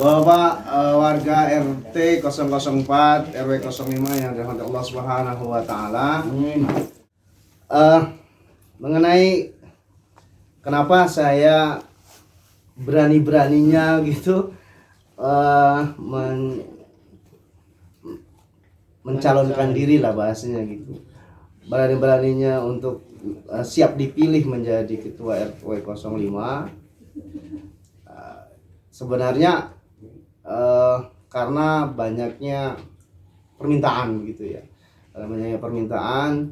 Bapak warga RT 004 RW 05 yang dirahmati Allah Subhanahu wa taala. Mengenai kenapa saya berani-beraninya gitu mencalonkan diri lah bahasanya gitu. Berani-beraninya untuk siap dipilih menjadi ketua RW 05. Sebenarnya karena banyaknya permintaan gitu ya, karena banyaknya permintaan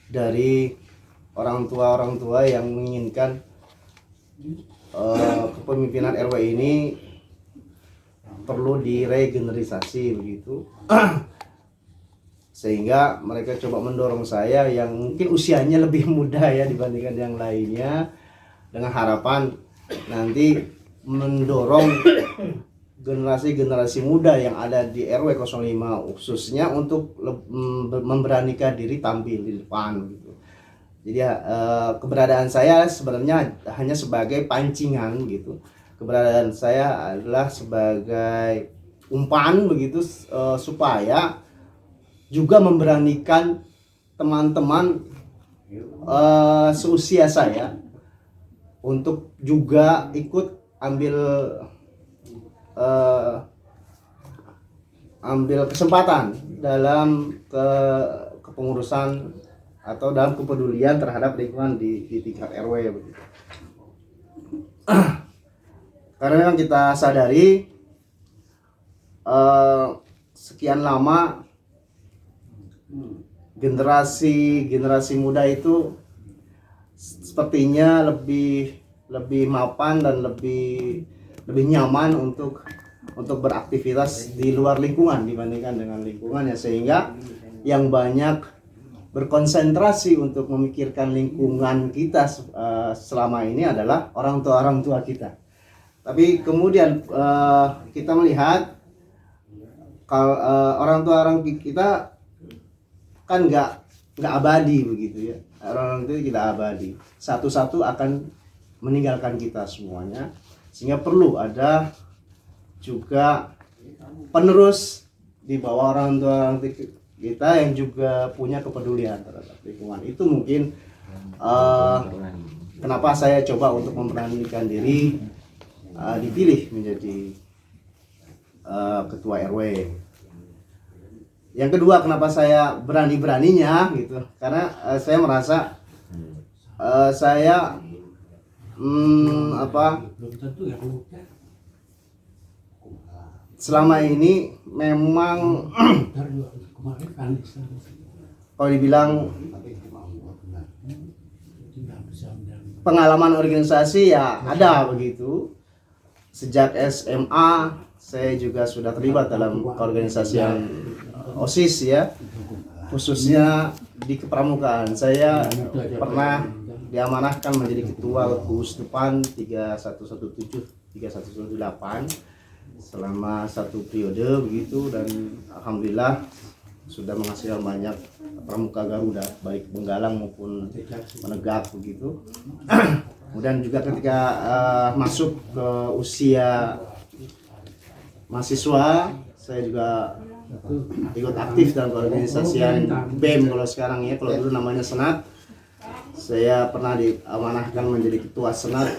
dari orang tua yang menginginkan kepemimpinan RW ini perlu diregeneralisasi begitu. Sehingga mereka coba mendorong saya yang mungkin usianya lebih muda ya dibandingkan yang lainnya, dengan harapan nanti mendorong generasi muda yang ada di RW 05 khususnya untuk memberanikan diri tampil di depan gitu. Jadi keberadaan saya sebenarnya hanya sebagai pancingan gitu. Keberadaan saya adalah sebagai umpan begitu, supaya juga memberanikan teman-teman seusia saya untuk juga ikut ambil kesempatan dalam kepengurusan atau dalam kepedulian terhadap lingkungan di tingkat RW begitu. Karena memang kita sadari sekian lama generasi muda itu sepertinya lebih mapan dan lebih nyaman untuk beraktivitas di luar lingkungan dibandingkan dengan lingkungannya, sehingga yang banyak berkonsentrasi untuk memikirkan lingkungan kita selama ini adalah orang tua kita. Tapi kemudian kita melihat kalau orang tua kita kan nggak abadi begitu ya. Orang itu tidak abadi, satu-satu akan meninggalkan kita semuanya, sehingga perlu ada juga penerus di bawah orang tua kita yang juga punya kepedulian terhadap lingkungan. Itu mungkin kenapa saya coba untuk memberanikan diri dipilih menjadi ketua RW. Yang kedua, kenapa saya berani-beraninya gitu, karena saya merasa saya selama ini memang kalau dibilang pengalaman organisasi ya ada begitu. Sejak SMA saya juga sudah terlibat dalam keorganisasian OSIS ya, khususnya di kepramukaan. Saya pernah diamanahkan menjadi ketua gugus depan 3117-3118 selama satu periode begitu, dan alhamdulillah sudah menghasilkan banyak pramuka Garuda baik Benggalang maupun Menegak begitu. Kemudian juga ketika masuk ke usia mahasiswa, saya juga ikut aktif dalam organisasi BEM kalau sekarang ya, kalau dulu namanya Senat. Saya pernah diamanahkan menjadi ketua Senat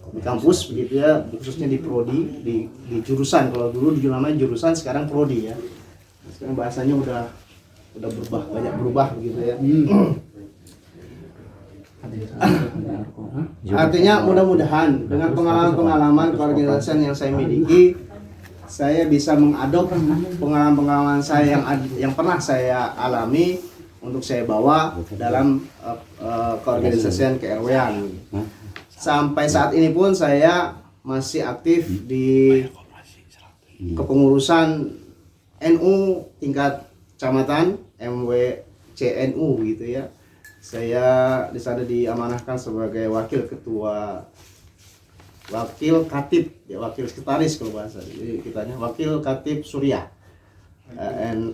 di kampus begitu ya, khususnya di prodi, di jurusan. Kalau dulu namanya jurusan, sekarang prodi ya. Sekarang bahasanya udah berubah, banyak berubah begitu ya. Artinya mudah-mudahan dengan pengalaman keorganisasian yang saya miliki, saya bisa mengadop pengalaman saya yang pernah saya alami untuk saya bawa dalam keorganisasian ke-RW-an. Sampai saat ini pun saya masih aktif di kepengurusan NU tingkat kecamatan, MWCNU gitu ya. Saya di sana diamanahkan sebagai wakil katib ya, wakil sekretaris kalau bahasa. Jadi kitanya wakil katib Suriah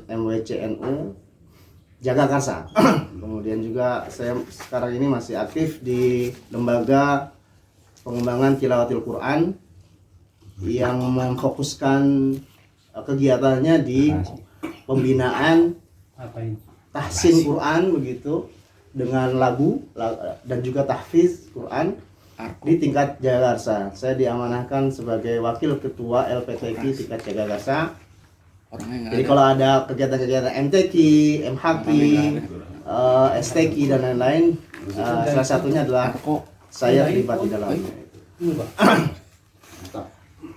MWCNU. Jagakarsa. Kemudian juga saya sekarang ini masih aktif di lembaga pengembangan tilawatil Quran yang memfokuskan kegiatannya di pembinaan tahsin Quran begitu dengan lagu dan juga tahfiz Quran di tingkat Jagakarsa. Saya diamanahkan sebagai wakil ketua LPTQ tingkat Jagakarsa. Jadi kalau ada kegiatan-kegiatan MTQ, MHQ, STQ dan lain-lain, salah satunya adalah saya terlibat di dalamnya.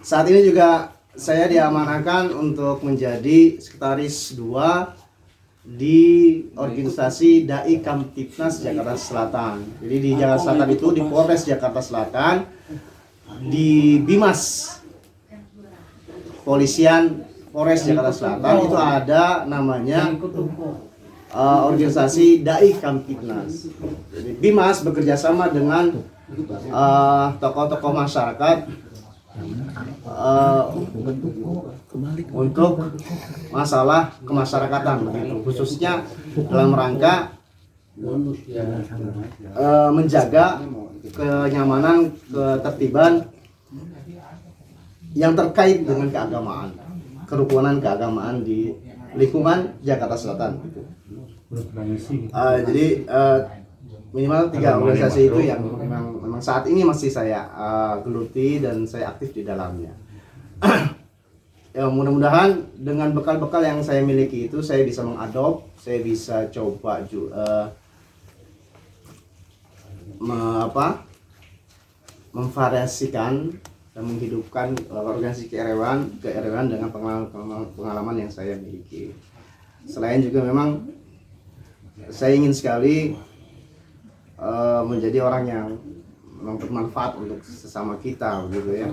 Saat ini juga saya diamanahkan untuk menjadi sekretaris 2 di organisasi Dai Kamtipnas Jakarta Selatan. Jadi di Jakarta Selatan itu di Polres Jakarta Selatan, di Bimas Polisian Polres Jakarta Selatan itu ada namanya organisasi Dai Kamtipnas. Jadi Bimas bekerja sama dengan tokoh-tokoh masyarakat untuk masalah kemasyarakatan begitu, khususnya dalam rangka menjaga kenyamanan, ketertiban yang terkait dengan keagamaan, kerukunan keagamaan di lingkungan Jakarta Selatan. Jadi minimal 3 organisasi itu yang memang saat ini masih saya geluti dan saya aktif di dalamnya. Ya, mudah-mudahan dengan bekal-bekal yang saya miliki itu saya bisa mengadop, saya bisa coba memvariasikan dan menghidupkan organisasi keRW-an dengan pengalaman yang saya miliki. Selain juga memang saya ingin sekali menjadi orang yang memang bermanfaat untuk sesama kita begitu ya,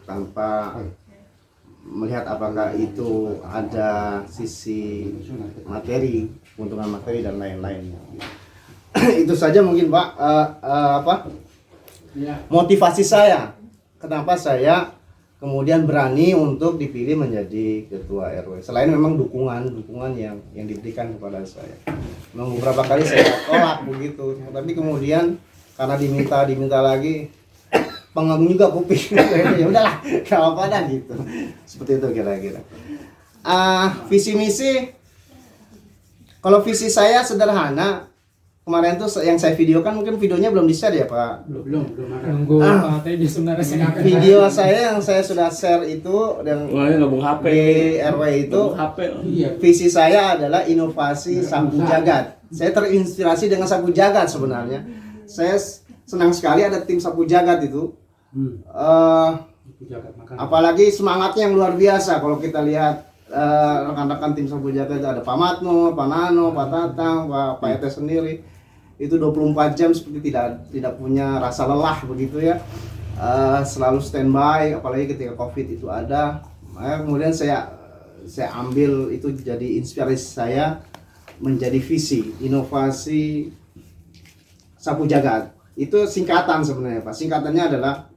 tanpa melihat apakah itu ada sisi materi, keuntungan materi dan lain-lain. Itu saja mungkin Pak motivasi saya kenapa saya kemudian berani untuk dipilih menjadi ketua RW. Selain memang dukungan yang diberikan kepada saya. Memang beberapa kali saya tolak begitu, tapi kemudian karena diminta lagi, pengagum juga kuping. Ya udahlah, gak apa-apa dah gitu. Seperti itu kira-kira. Visi misi, kalau visi saya sederhana. Kemarin tuh yang saya videokan, mungkin videonya belum di-share ya Pak? Belum ada. Nunggu video saya yang saya sudah share itu dan di RW itu, visi saya adalah inovasi sapu jagat. Saya terinspirasi dengan sapu jagat sebenarnya. Saya senang sekali ada tim sapu jagat itu. Apalagi semangatnya yang luar biasa kalau kita lihat rekan-rekan tim sapu jagat, ada Pak Matno, Pak Nano, Pak Tatang, Pak Ete sendiri. Itu 24 jam seperti tidak punya rasa lelah begitu ya, selalu standby, apalagi ketika COVID itu ada. Kemudian saya ambil itu jadi inspirasi saya menjadi visi inovasi sapu jagat. Itu singkatan sebenarnya Pak, singkatannya adalah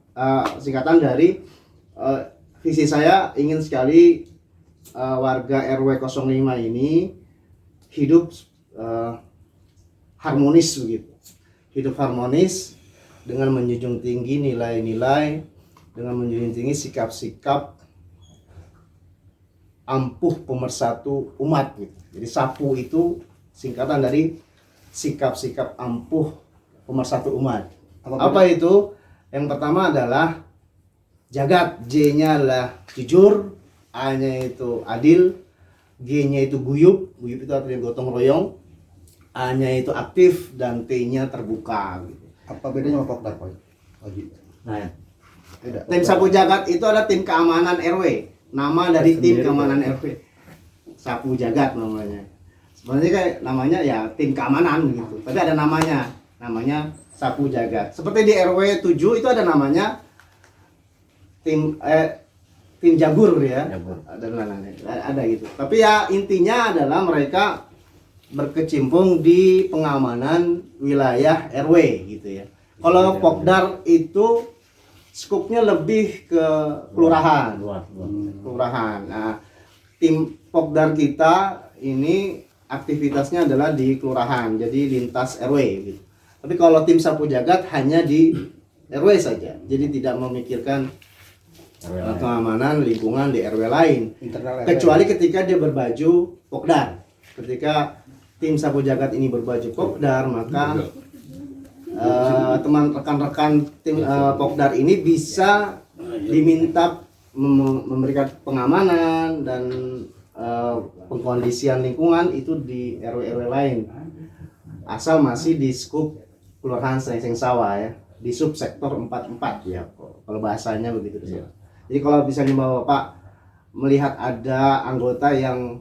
singkatan dari visi saya ingin sekali warga RW 05 ini hidup harmonis begitu, hidup harmonis dengan menjunjung tinggi nilai-nilai, dengan menjunjung tinggi sikap-sikap ampuh pemersatu umat gitu. Jadi sapu itu singkatan dari sikap-sikap ampuh pemersatu umat. Apa itu? Yang pertama adalah jagat, J-nya adalah jujur, A-nya itu adil, G-nya itu guyup itu artinya gotong royong, A-nya itu aktif dan T-nya terbuka gitu. Apa bedanya sama Pokdar Pak? Nah, tim sapu jagat itu adalah tim keamanan RW. Nama dari tim keamanan RW. Sapu jagat namanya. Sebenarnya kayak namanya ya tim keamanan gitu. Tapi ada namanya sapu jagat. Seperti di RW 7 itu ada namanya tim jagur ya. Ada gitu. Tapi ya intinya adalah mereka berkecimpung di pengamanan wilayah RW gitu ya. Kalau Pokdar itu skupnya lebih ke kelurahan. Kelurahan. Nah, tim Pokdar kita ini aktivitasnya adalah di kelurahan, jadi lintas RW gitu. Tapi kalau tim sapu jagat hanya di RW saja, jadi tidak memikirkan keamanan lingkungan di RW lain. Kecuali ketika dia berbaju Pokdar. Ketika tim sapu jagat ini berbaju Pokdar, maka teman rekan-rekan tim Pokdar ini bisa diminta memberikan pengamanan dan pengkondisian lingkungan itu di RW-RW lain, asal masih di skup Kelurahan Srengseng Sawah ya, di subsektor 44 ya, kalau bahasanya begitu. Jadi kalau misalnya Bapak melihat ada anggota yang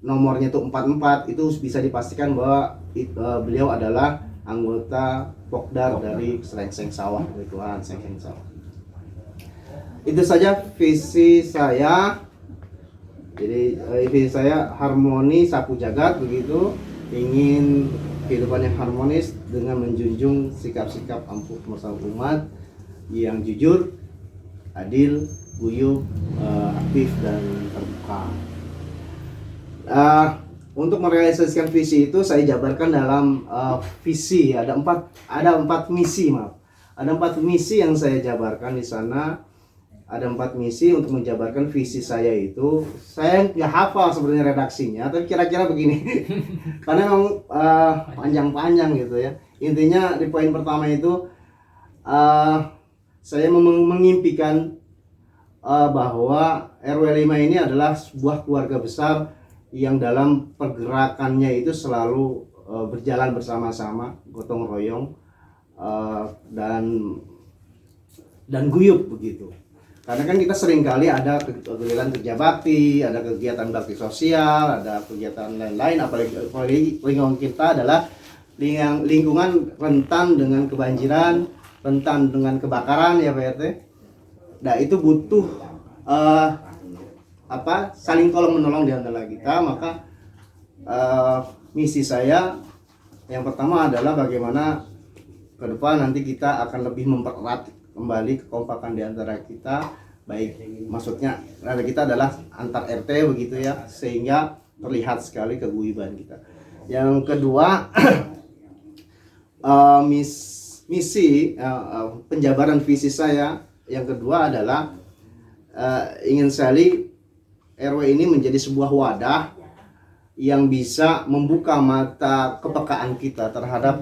nomornya itu 44, itu bisa dipastikan bahwa beliau adalah anggota Pokdar dari Srengseng Sawah, dari Kelurahan Srengseng Sawah. Itu saja visi saya. Jadi visi saya harmoni sapu jagat begitu, ingin kehidupan yang harmonis dengan menjunjung sikap-sikap ampuh bersama umat yang jujur, adil, guyup, aktif dan terbuka. Untuk merealisasikan visi itu saya jabarkan dalam visi, ada empat misi, ada 4 misi yang saya jabarkan di sana. Ada 4 misi untuk menjabarkan visi saya itu. Saya nggak hafal sebenarnya redaksinya, tapi kira-kira begini. Karena memang panjang-panjang gitu ya. Intinya di poin pertama itu saya mengimpikan bahwa RW 5 ini adalah sebuah keluarga besar yang dalam pergerakannya itu selalu berjalan bersama-sama, gotong royong, dan guyup begitu. Karena kan kita sering kali ada kegiatan kerja bakti, ada kegiatan bakti sosial, ada kegiatan lain-lain, apalagi lingkungan kita adalah lingkungan rentan dengan kebanjiran, rentan dengan kebakaran ya Pak RT. Nah itu butuh saling tolong menolong di antara kita. Maka misi saya yang pertama adalah bagaimana ke depan nanti kita akan lebih mempererat kembali kekompakan di antara kita, baik maksudnya kita adalah antar RT begitu ya, sehingga terlihat sekali keguyuban kita. Yang kedua misi penjabaran visi saya yang kedua adalah ingin sekali RW ini menjadi sebuah wadah yang bisa membuka mata kepekaan kita terhadap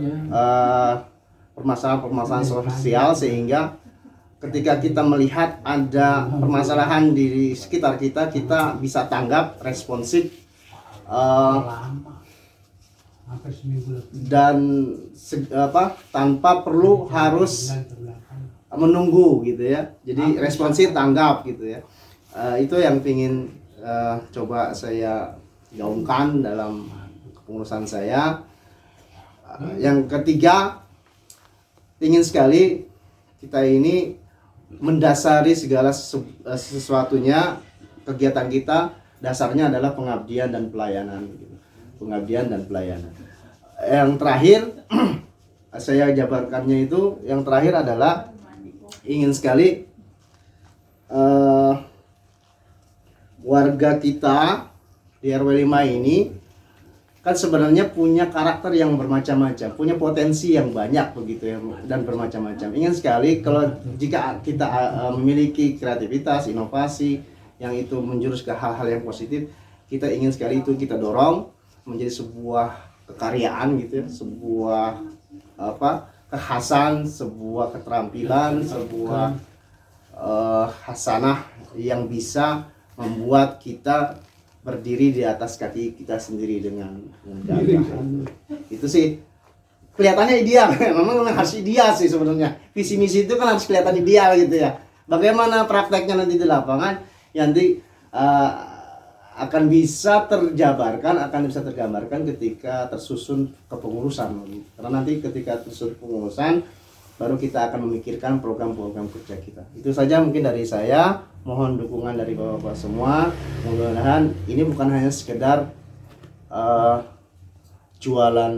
permasalahan-permasalahan sosial, sehingga ketika kita melihat ada permasalahan di sekitar kita, kita bisa tanggap, responsif, dan tanpa perlu harus menunggu gitu ya. Jadi responsif, tanggap gitu ya. Itu yang ingin coba saya gaungkan dalam kepengurusan saya. Yang ketiga, ingin sekali kita ini mendasari segala sesuatunya, kegiatan kita dasarnya adalah pengabdian dan pelayanan. Pengabdian dan pelayanan. Yang terakhir saya jabarkannya itu, yang terakhir adalah ingin sekali warga kita di RW 5 ini kan sebenarnya punya karakter yang bermacam-macam, punya potensi yang banyak begitu ya, dan bermacam-macam. Ingin sekali kalau jika kita memiliki kreativitas, inovasi yang itu menjurus ke hal-hal yang positif, kita ingin sekali itu kita dorong menjadi sebuah kekaryaan gitu ya, sebuah kekhasan, sebuah keterampilan, sebuah hasanah yang bisa membuat kita berdiri di atas kaki kita sendiri dengan gagah. Itu sih kelihatannya ideal. Memang harus ideal sih sebenarnya. Visi misi itu kan harus kelihatan ideal gitu ya. Bagaimana prakteknya nanti di lapangan, nanti akan bisa tergambarkan ketika tersusun kepengurusan. Karena nanti ketika tersusun pengurusan, baru kita akan memikirkan program-program kerja kita. Itu saja mungkin dari saya. Mohon dukungan dari Bapak-Bapak semua. Mudah-mudahan ini bukan hanya sekedar jualan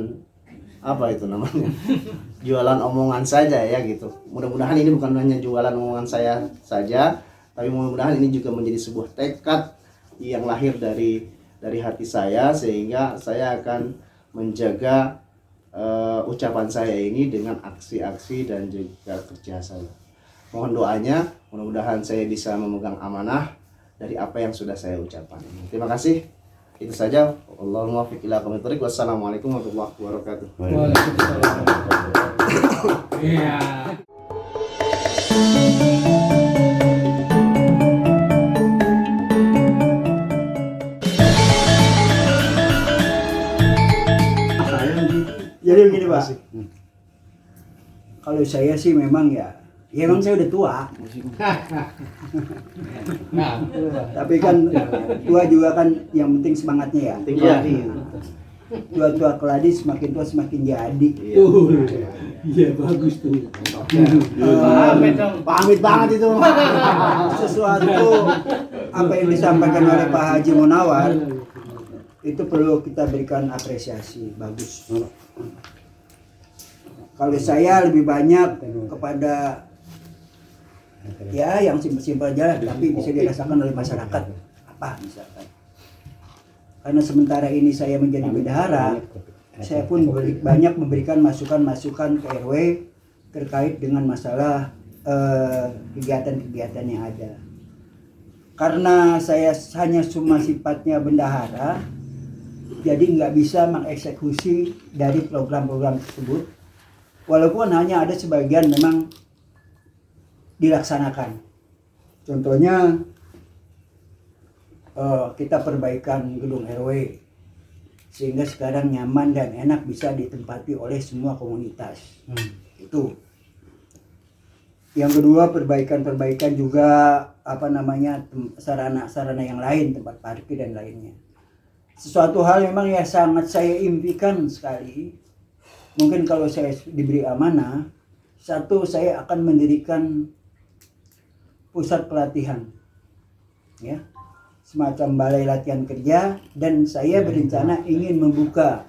jualan omongan saja ya gitu. Mudah-mudahan ini bukan hanya jualan omongan saya saja, tapi mudah-mudahan ini juga menjadi sebuah tekad yang lahir dari dari hati saya, sehingga saya akan menjaga ucapan saya ini dengan aksi-aksi dan juga kerja saya. Mohon doanya, mudah-mudahan saya bisa memegang amanah dari apa yang sudah saya ucapkan. Terima kasih. Itu saja. Allahumma muwaffiq ila aqwamit thoriq. Wassalamualaikum warahmatullahi wabarakatuh. Waalaikumsalam. Iya. Jadi begini Pak, kalau saya sih memang ya emang saya udah tua. Nah, Tapi kan tua juga kan yang penting semangatnya ya. Iya. Tua-tua keladi semakin tua semakin jadi. tuh. Iya bagus tuh. Pamit banget itu. Sesuatu apa yang disampaikan oleh Pak Haji Munawar itu perlu kita berikan apresiasi, bagus. Kalau saya lebih banyak kepada ya yang simpel-simpel aja tapi bisa dirasakan oleh masyarakat apa misalkan. Karena sementara ini saya menjadi bendahara, saya pun banyak memberikan masukan-masukan ke RW terkait dengan masalah kegiatan-kegiatan yang ada. Karena saya hanya cuma sifatnya bendahara, jadi nggak bisa mengeksekusi dari program-program tersebut. Walaupun hanya ada sebagian memang dilaksanakan. Contohnya kita perbaikan gedung RW sehingga sekarang nyaman dan enak bisa ditempati oleh semua komunitas. Itu. Yang kedua, perbaikan juga sarana-sarana yang lain, tempat parkir dan lainnya. Sesuatu hal memang ya sangat saya impikan sekali. Mungkin kalau saya diberi amanah, satu, saya akan mendirikan pusat pelatihan, ya, semacam balai latihan kerja, dan saya berencana ingin membuka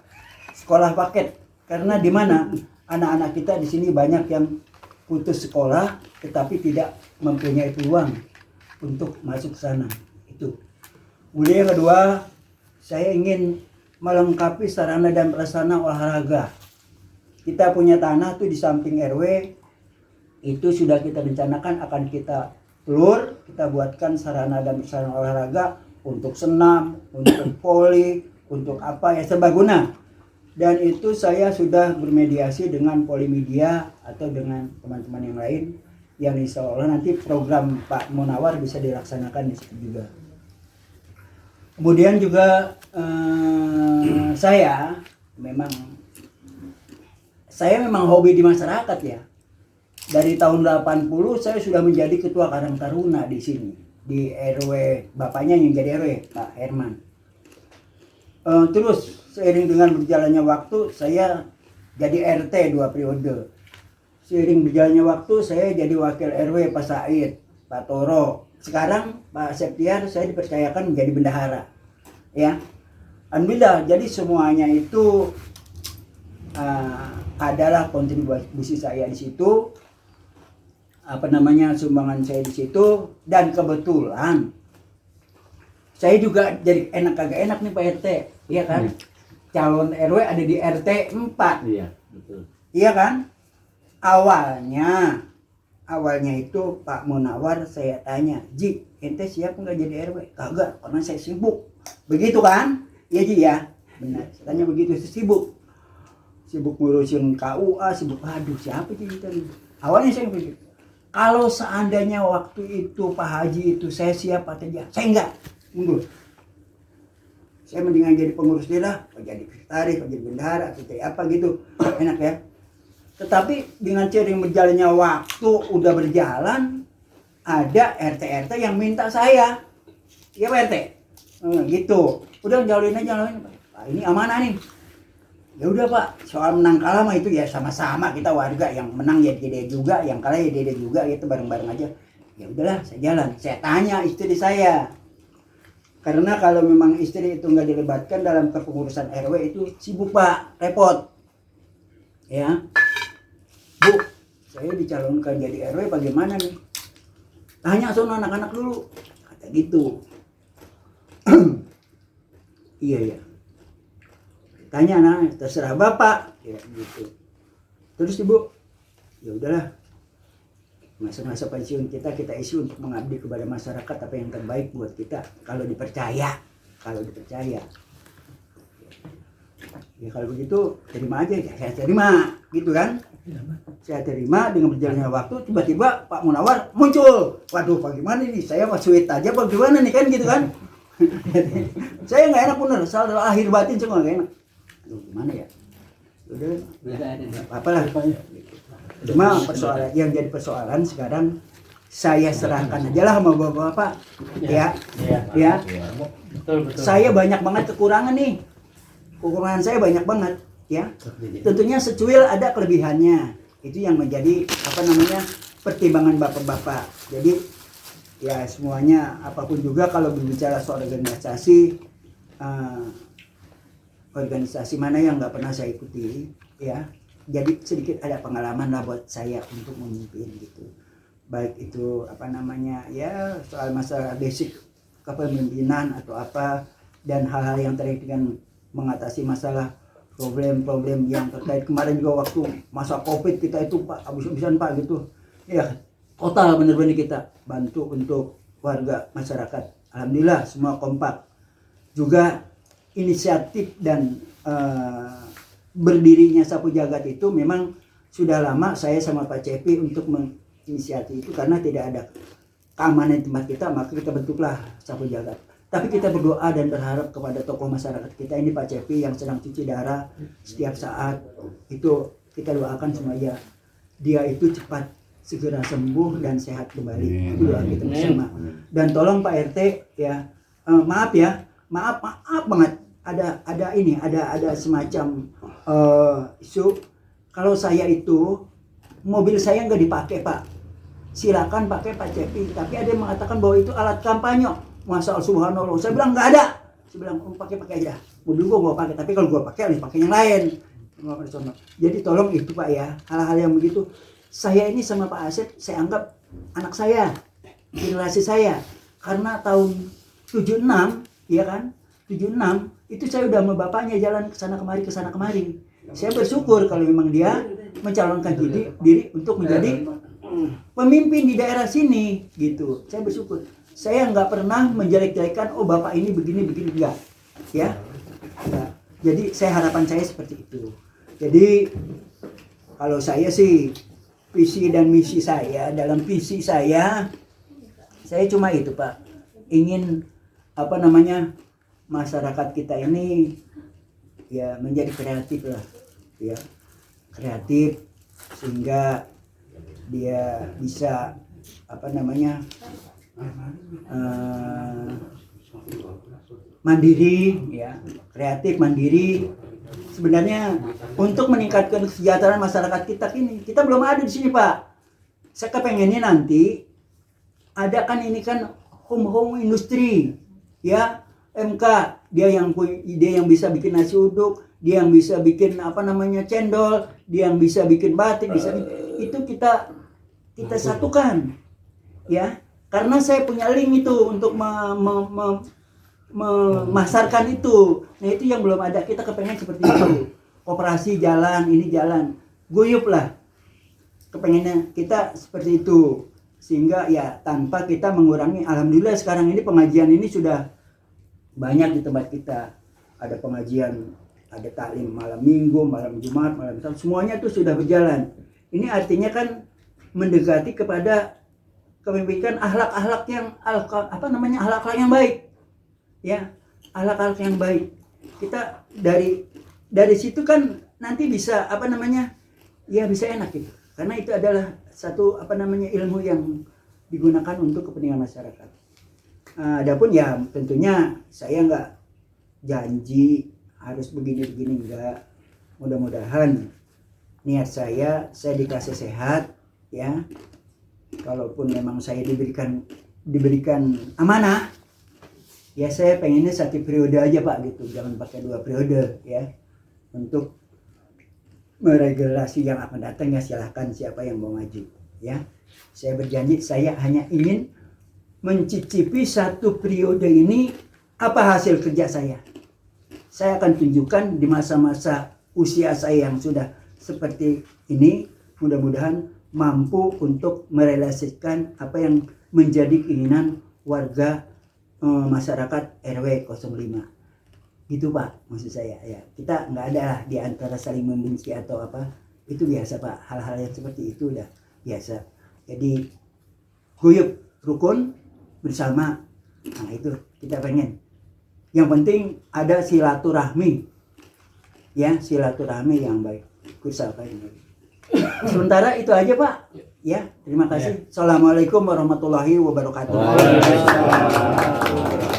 sekolah paket, karena di mana anak-anak kita di sini banyak yang putus sekolah tetapi tidak mempunyai peluang untuk masuk ke sana. Itu. Kemudian yang kedua, saya ingin melengkapi sarana dan prasarana olahraga. Kita punya tanah tuh di samping RW, itu sudah kita rencanakan akan kita telur, kita buatkan sarana dan prasarana olahraga untuk senam, untuk voli, untuk apa ya, serbaguna. Dan itu saya sudah bermediasi dengan Polimedia atau dengan teman-teman yang lain, yang insya Allah nanti program Pak Munawar bisa dilaksanakan di situ juga. Kemudian juga saya memang hobi di masyarakat ya. Dari tahun 80 saya sudah menjadi ketua Karang Taruna di sini, di RW bapaknya yang jadi RW, Pak Herman. Terus seiring dengan berjalannya waktu saya jadi RT 2 periode. Seiring berjalannya waktu saya jadi wakil RW Pak Said, Pak Toro. Sekarang Pak Septiar saya dipercayakan menjadi bendahara. Ya. Alhamdulillah, jadi semuanya itu adalah kontribusi saya di situ, sumbangan saya di situ, dan kebetulan saya juga jadi enak kagak enak nih Pak RT, iya kan? Calon RW ada di RT 4. Iya, betul. Iya kan? Awalnya itu Pak Munawar saya tanya, "Ji, ente siap nggak jadi RW?" "Kagak, karena saya sibuk." Begitu kan? Iya Ji ya. Benar. Saya tanya begitu, sibuk ngurusin KUA, sibuk. Aduh, siapa Ji tadi? Awalnya saya begitu. Kalau seandainya waktu itu Pak Haji itu saya siap atau tidak? Saya enggak, mundur. Saya mendingan jadi pengurus daerah, atau jadi sekretaris, atau jadi bendahara, atau jadi apa gitu. Enak ya. Tetapi dengan seiring berjalannya waktu udah berjalan, ada RT-RT yang minta saya. Iya Pak RT? Gitu. Udah jalanin aja. Pak, ini amanah nih. Ya udah Pak, soal menang kalah mah itu ya sama-sama, kita warga, yang menang ya Dede juga, yang kalah ya Dede juga, gitu bareng-bareng aja. Ya udahlah, saya jalan. Saya tanya istri saya. Karena kalau memang istri itu nggak dilibatkan dalam kepengurusan RW itu sibuk Pak, repot. Ya. Bu, saya dicalonkan jadi RW bagaimana nih? Tanya soal anak-anak dulu. Kata gitu. Iya ya. Tanya anak, terserah bapak, ya gitu. Terus ibu, ya udahlah. Masa-masa pensiun kita isi untuk mengabdi kepada masyarakat apa yang terbaik buat kita. Kalau dipercaya. Ya kalau begitu terima aja, ya, saya terima, gitu kan? Saya terima dengan berjalannya waktu, tiba-tiba Pak Munawar muncul. Waduh, bagaimana ini? Saya mau sweet aja, bagaimana nih kan gitu kan? Saya nggak enak bener, soal akhir batin semua nggak enak. Aduh, gimana ya? Udah, apalah. Cuma persoalan yang jadi persoalan sekarang saya serahkan aja lah sama bapak-bapak, ya. Betul. Saya banyak banget kekurangan nih. Kekurangan saya banyak banget, ya. Tentunya secuil ada kelebihannya. Itu yang menjadi pertimbangan bapak-bapak. Jadi ya semuanya apapun juga kalau berbicara soal organisasi mana yang nggak pernah saya ikuti, ya. Jadi sedikit ada pengalaman lah buat saya untuk memimpin gitu. Baik itu ya soal masalah basic kepemimpinan atau apa, dan hal-hal yang terkait dengan mengatasi masalah problem-problem yang terkait kemarin juga waktu masa Covid kita itu Pak habis-habisan Pak gitu. Ya, total benar-benar kita bantu untuk warga masyarakat. Alhamdulillah semua kompak. Juga inisiatif dan berdirinya Sapu Jagat itu memang sudah lama saya sama Pak Cepi untuk menginisiatif itu karena tidak ada keamanan di tempat kita, maka kita bentuklah Sapu Jagat. Tapi kita berdoa dan berharap kepada tokoh masyarakat kita ini Pak Cepi yang sedang cuci darah setiap saat, itu kita doakan semuanya dia itu cepat segera sembuh dan sehat kembali. Itu doa kita bersama. Dan tolong Pak RT ya, maaf banget ada semacam isu kalau saya itu mobil saya nggak dipakai Pak. Silakan pakai Pak Cepi, tapi ada yang mengatakan bahwa itu alat kampanye. Masya subhanallah, saya bilang nggak ada. Saya bilang pakai aja, mobil gua pakai, tapi kalau gua pakai harus pakai yang lain. Jadi tolong itu Pak ya, hal-hal yang begitu. Saya ini sama Pak Asep saya anggap anak saya, generasi saya, karena tahun 76 ya kan, 76 itu saya udah sama bapaknya jalan kesana kemari. Saya bersyukur kalau memang dia mencalonkan diri untuk menjadi pemimpin di daerah sini gitu. Saya bersyukur. Saya nggak pernah menjelek-jelekan bapak ini begini enggak, ya. Nah, jadi harapan saya seperti itu. Jadi kalau saya sih visi dan misi saya, dalam visi saya cuma itu Pak, ingin masyarakat kita ini ya menjadi kreatif lah, ya, kreatif sehingga dia bisa mandiri, ya, kreatif, mandiri. Sebenarnya untuk meningkatkan kesejahteraan masyarakat kita belum ada di sini Pak. Saya kepengennya nanti ada kan ini kan home industri, ya, MK, dia yang bisa bikin nasi uduk, dia yang bisa bikin cendol, dia yang bisa bikin batik, itu kita satukan, ya. Karena saya punya link itu untuk memasarkan itu. Nah itu yang belum ada, kita kepengen seperti itu. Koperasi jalan, ini jalan, guyup lah. Kepengennya kita seperti itu. Sehingga ya tanpa kita mengurangi, alhamdulillah sekarang ini pengajian ini sudah banyak di tempat kita. Ada pengajian, ada taklim malam minggu, malam Jumat, malam Sabtu, semuanya itu sudah berjalan. Ini artinya kan mendekati kepada kepemimpinan akhlak-akhlak yang baik, ya, akhlak-akhlak yang baik. Kita dari situ kan nanti bisa ya bisa enak gitu, karena itu adalah satu ilmu yang digunakan untuk kepentingan masyarakat. Adapun ya tentunya saya nggak janji harus begini enggak. Mudah-mudahan niat saya dikasih sehat, ya. Kalaupun memang saya diberikan amanah, ya saya pengennya 1 periode aja Pak gitu, jangan pakai 2 periode, ya. Untuk meregulasi yang akan datang ya silahkan siapa yang mau maju, ya. Saya berjanji saya hanya ingin mencicipi 1 periode ini apa hasil kerja saya, saya akan tunjukkan di masa-masa usia saya yang sudah seperti ini, mudah-mudahan mampu untuk merealisasikan apa yang menjadi keinginan warga masyarakat RW 05. Gitu Pak, maksud saya ya. Kita nggak ada lah di antara saling membenci atau apa. Itu biasa Pak, hal-hal yang seperti itu udah biasa. Jadi guyup, rukun, bersama. Nah itu kita pengen. Yang penting ada silaturahmi. Ya, silaturahmi yang baik. Usahakan yang baik. Sementara itu aja Pak. Ya, terima kasih. Assalamualaikum warahmatullahi wabarakatuh. Waalaikumsalam.